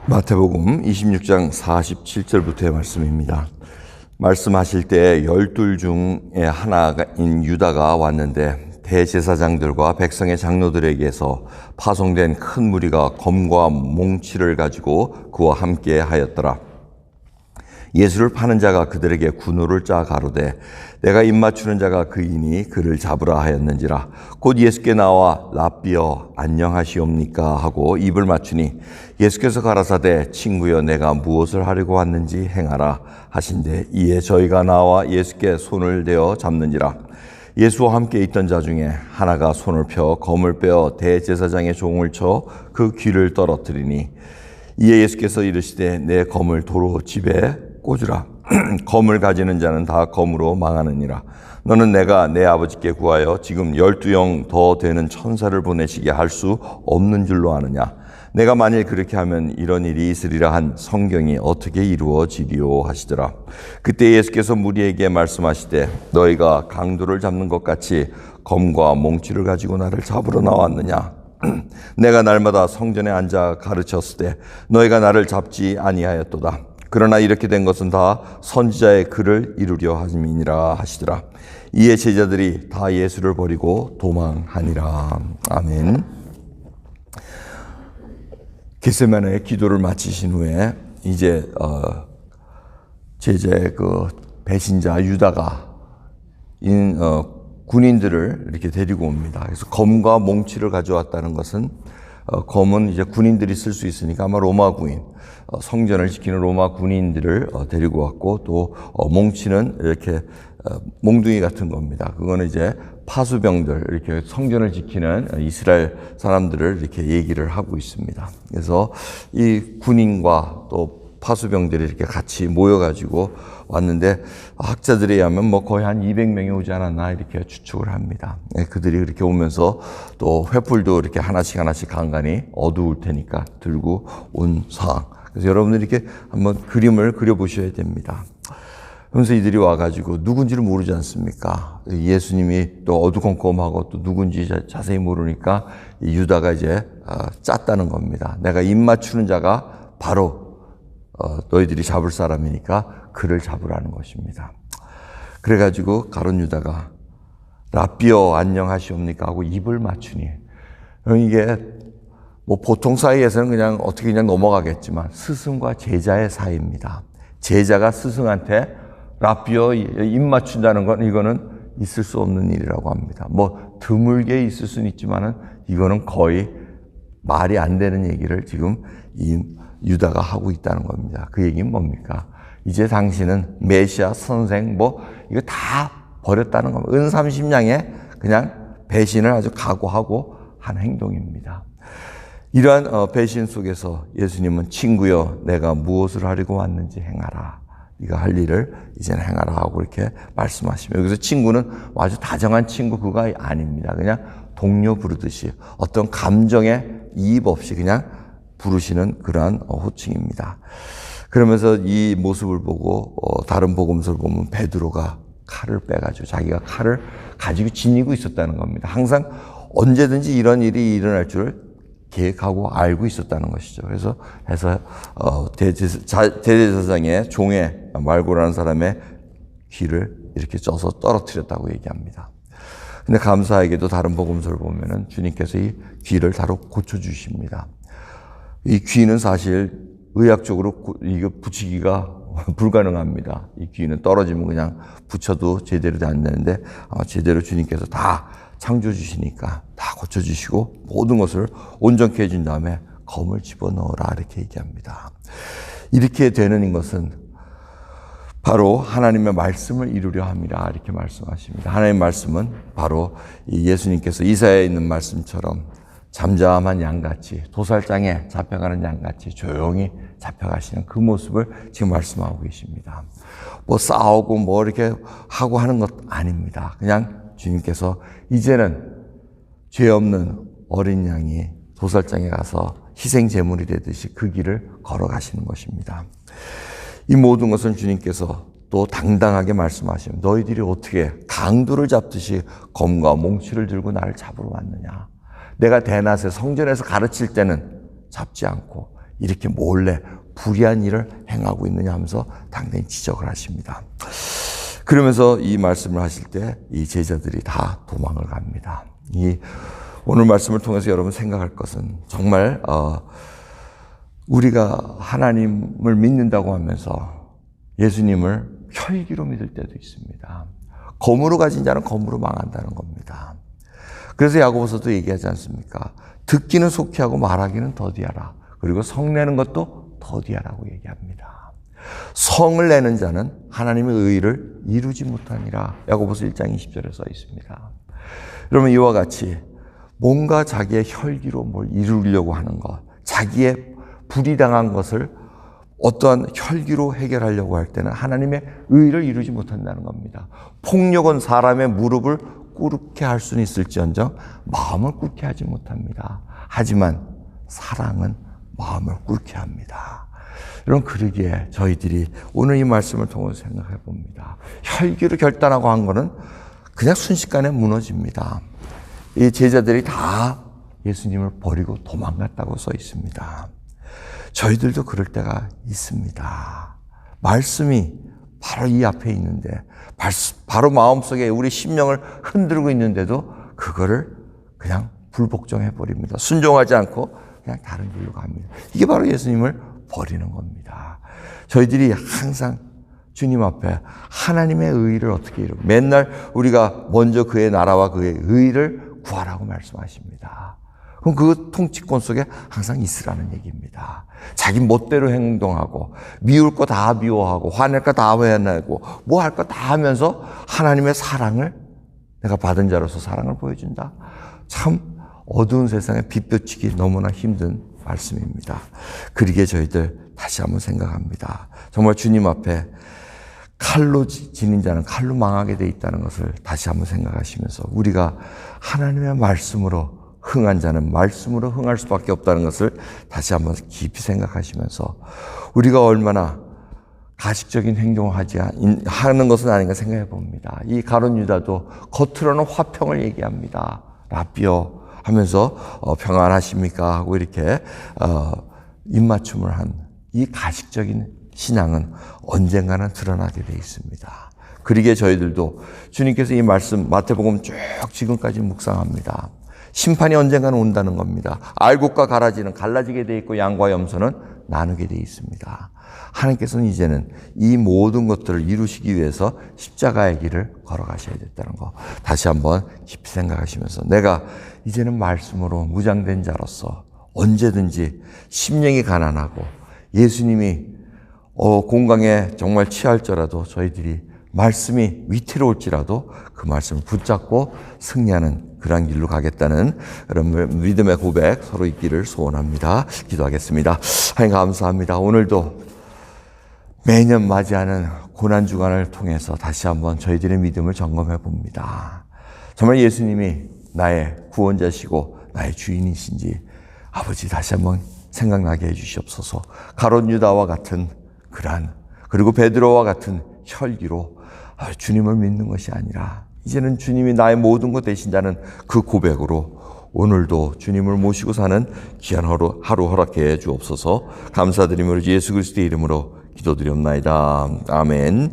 마태복음 26장 47절부터의 말씀입니다. 말씀하실 때 12 중에 하나인 유다가 왔는데 대제사장들과 백성의 장로들에게서 파송된 큰 무리가 검과 몽치를 가지고 그와 함께 하였더라. 예수를 파는 자가 그들에게 군호를 짜 가로되 내가 입맞추는 자가 그이니 그를 잡으라 하였는지라. 곧 예수께 나와 랍비여 안녕하시옵니까 하고 입을 맞추니 예수께서 가라사대 친구여 내가 무엇을 하려고 왔는지 행하라 하신대 이에 저희가 나와 예수께 손을 대어 잡는지라. 예수와 함께 있던 자 중에 하나가 손을 펴 검을 빼어 대제사장의 종을 쳐 그 귀를 떨어뜨리니 이에 예수께서 이르시되 내 검을 도로 집에 꽂으라. 검을 가지는 자는 다 검으로 망하느니라. 너는 내가 내 아버지께 구하여 지금 12영 더 되는 천사를 보내시게 할 수 없는 줄로 아느냐. 내가 만일 그렇게 하면 이런 일이 있으리라 한 성경이 어떻게 이루어지리요 하시더라. 그때 예수께서 무리에게 말씀하시되 너희가 강도를 잡는 것 같이 검과 몽치를 가지고 나를 잡으러 나왔느냐. 내가 날마다 성전에 앉아 가르쳤을 때 너희가 나를 잡지 아니하였도다. 그러나 이렇게 된 것은 다 선지자의 글을 이루려 함이니라 하시더라. 이에 제자들이 다 예수를 버리고 도망하니라. 아멘. 겟세마네의 기도를 마치신 후에 이제 제자의 그 배신자 유다가 군인들을 이렇게 데리고 옵니다. 그래서 검과 몽치를 가져왔다는 것은 검은 이제 군인들이 쓸 수 있으니까 아마 로마 군인, 성전을 지키는 로마 군인들을 데리고 왔고 또 몽치는 이렇게 몽둥이 같은 겁니다. 그거는 이제 파수병들, 이렇게 성전을 지키는 이스라엘 사람들을 이렇게 얘기를 하고 있습니다. 그래서 이 군인과 또 파수병들이 이렇게 같이 모여가지고 왔는데 학자들에 의하면 뭐 거의 한 200명이 오지 않았나 이렇게 추측을 합니다. 그들이 이렇게 오면서 또 횃불도 이렇게 하나씩 간간히 어두울 테니까 들고 온 상황. 그래서 여러분들이 이렇게 한번 그림을 그려보셔야 됩니다. 그러면서 이들이 와가지고 누군지를 모르지 않습니까? 예수님이 또 어두컴컴하고 또 누군지 자세히 모르니까 유다가 이제 짰다는 겁니다. 내가 입 맞추는 자가 바로 너희들이 잡을 사람이니까 그를 잡으라는 것입니다. 그래가지고 가룟 유다가 랍비여 안녕하시옵니까 하고 입을 맞추니 이게 뭐 보통 사이에서는 그냥 어떻게 그냥 넘어가겠지만 스승과 제자의 사이입니다. 제자가 스승한테 랍비여 입 맞춘다는 건 이거는 있을 수 없는 일이라고 합니다. 뭐 드물게 있을 수는 있지만은 이거는 거의 말이 안 되는 얘기를 지금 이 유다가 하고 있다는 겁니다. 그 얘기는 뭡니까? 이제 당신은 메시아 선생 뭐 이거 다 버렸다는 겁니다. 은 30냥에 그냥 배신을 아주 각오하고 한 행동입니다. 이러한 배신 속에서 예수님은 친구여 내가 무엇을 하려고 왔는지 행하라. 네가 할 일을 이제는 행하라 하고 이렇게 말씀하시며 여기서 친구는 아주 다정한 친구 그가 아닙니다. 그냥 동료 부르듯이 어떤 감정에 이입 없이 그냥 부르시는 그러한 호칭입니다. 그러면서 이 모습을 보고 다른 복음서를 보면 베드로가 칼을 빼가지고 자기가 칼을 가지고 지니고 있었다는 겁니다. 항상 언제든지 이런 일이 일어날 줄 계획하고 알고 있었다는 것이죠. 그래서 대제사장의 종의 말고라는 사람의 귀를 이렇게 쪄서 떨어뜨렸다고 얘기합니다. 근데 감사하게도 다른 복음서를 보면은 주님께서 이 귀를 바로 고쳐주십니다. 이 귀는 사실 의학적으로 이거 붙이기가 불가능합니다. 이 귀는 떨어지면 그냥 붙여도 제대로 안 되는데 제대로 주님께서 다 창조주시니까 다 고쳐주시고 모든 것을 온전케 해준 다음에 검을 집어넣어라 이렇게 얘기합니다. 이렇게 되는 것은 바로 하나님의 말씀을 이루려 함이라 이렇게 말씀하십니다. 하나님의 말씀은 바로 예수님께서 이사야에 있는 말씀처럼 잠잠한 양같이 도살장에 잡혀가는 양같이 조용히 잡혀가시는 그 모습을 지금 말씀하고 계십니다. 뭐 싸우고 뭐 이렇게 하고 하는 것 아닙니다. 그냥 주님께서 이제는 죄 없는 어린 양이 도살장에 가서 희생 제물이 되듯이 그 길을 걸어가시는 것입니다. 이 모든 것은 주님께서 또 당당하게 말씀하시면 너희들이 어떻게 강도를 잡듯이 검과 몽치를 들고 나를 잡으러 왔느냐. 내가 대낮에 성전에서 가르칠 때는 잡지 않고 이렇게 몰래 불의한 일을 행하고 있느냐 하면서 당연히 지적을 하십니다. 그러면서 이 말씀을 하실 때 이 제자들이 다 도망을 갑니다. 이 오늘 말씀을 통해서 여러분 생각할 것은 정말 우리가 하나님을 믿는다고 하면서 예수님을 혈기로 믿을 때도 있습니다. 검으로 가진 자는 검으로 망한다는 겁니다. 그래서 야고보서도 얘기하지 않습니까? 듣기는 속히 하고 말하기는 더디하라. 그리고 성내는 것도 더디하라고 얘기합니다. 성을 내는 자는 하나님의 의를 이루지 못하니라. 야고보서 1장 20절에 써 있습니다. 여러분 이와 같이 뭔가 자기의 혈기로 뭘 이루려고 하는 것, 자기의 불의당한 것을 어떠한 혈기로 해결하려고 할 때는 하나님의 의를 이루지 못한다는 겁니다. 폭력은 사람의 무릎을 꿇게 할 수는 있을지언정 마음을 꿇게 하지 못합니다. 하지만 사랑은 마음을 꿇게 합니다. 여러분 그러기에 저희들이 오늘 이 말씀을 통해서 생각해 봅니다. 혈기로 결단하고 한 거는 그냥 순식간에 무너집니다. 이 제자들이 다 예수님을 버리고 도망갔다고 써 있습니다. 저희들도 그럴 때가 있습니다. 말씀이 바로 이 앞에 있는데 바로 마음속에 우리 심령을 흔들고 있는데도 그거를 그냥 불복종해 버립니다. 순종하지 않고 그냥 다른 길로 갑니다. 이게 바로 예수님을 버리는 겁니다. 저희들이 항상 주님 앞에 하나님의 의를 어떻게 이루고 맨날 우리가 먼저 그의 나라와 그의 의를 구하라고 말씀하십니다. 그럼 그 통치권 속에 항상 있으라는 얘기입니다. 자기 멋대로 행동하고 미울 거 다 미워하고 화낼 거 다 화내고 뭐 할 거 다 하면서 하나님의 사랑을 내가 받은 자로서 사랑을 보여준다. 참 어두운 세상에 빛비치기 너무나 힘든 말씀입니다. 그러기에 저희들 다시 한번 생각합니다. 정말 주님 앞에 칼로 지닌 자는 칼로 망하게 돼 있다는 것을 다시 한번 생각하시면서 우리가 하나님의 말씀으로 흥한 자는 말씀으로 흥할 수밖에 없다는 것을 다시 한번 깊이 생각하시면서 우리가 얼마나 가식적인 행동을 하는 것은 아닌가 생각해 봅니다. 이 가룟 유다도 겉으로는 화평을 얘기합니다. 라비어 하면서 평안하십니까 하고 이렇게 입맞춤을 한 이 가식적인 신앙은 언젠가는 드러나게 돼 있습니다. 그러기에 저희들도 주님께서 이 말씀 마태복음 쭉 지금까지 묵상합니다. 심판이 언젠가는 온다는 겁니다. 알곡과 가라지는 갈라지게 돼 있고 양과 염소는 나누게 돼 있습니다. 하나님께서는 이제는 이 모든 것들을 이루시기 위해서 십자가의 길을 걸어가셔야 됐다는 거 다시 한번 깊이 생각하시면서 내가 이제는 말씀으로 무장된 자로서 언제든지 심령이 가난하고 예수님이 공강에 정말 취할지라도 저희들이 말씀이 위태로울지라도 그 말씀을 붙잡고 승리하는 그런 길로 가겠다는 그런 믿음의 고백 서로 있기를 소원합니다. 기도하겠습니다. 하나님 감사합니다. 오늘도 매년 맞이하는 고난주간을 통해서 다시 한번 저희들의 믿음을 점검해 봅니다. 정말 예수님이 나의 구원자시고 나의 주인이신지 아버지 다시 한번 생각나게 해주시옵소서. 가룟 유다와 같은 그리고 베드로와 같은 혈기로 주님을 믿는 것이 아니라 이제는 주님이 나의 모든 것 되신다는 그 고백으로 오늘도 주님을 모시고 사는 귀한 하루 허락해 주옵소서. 감사드리며 예수 그리스도의 이름으로 기도드리옵나이다. 아멘.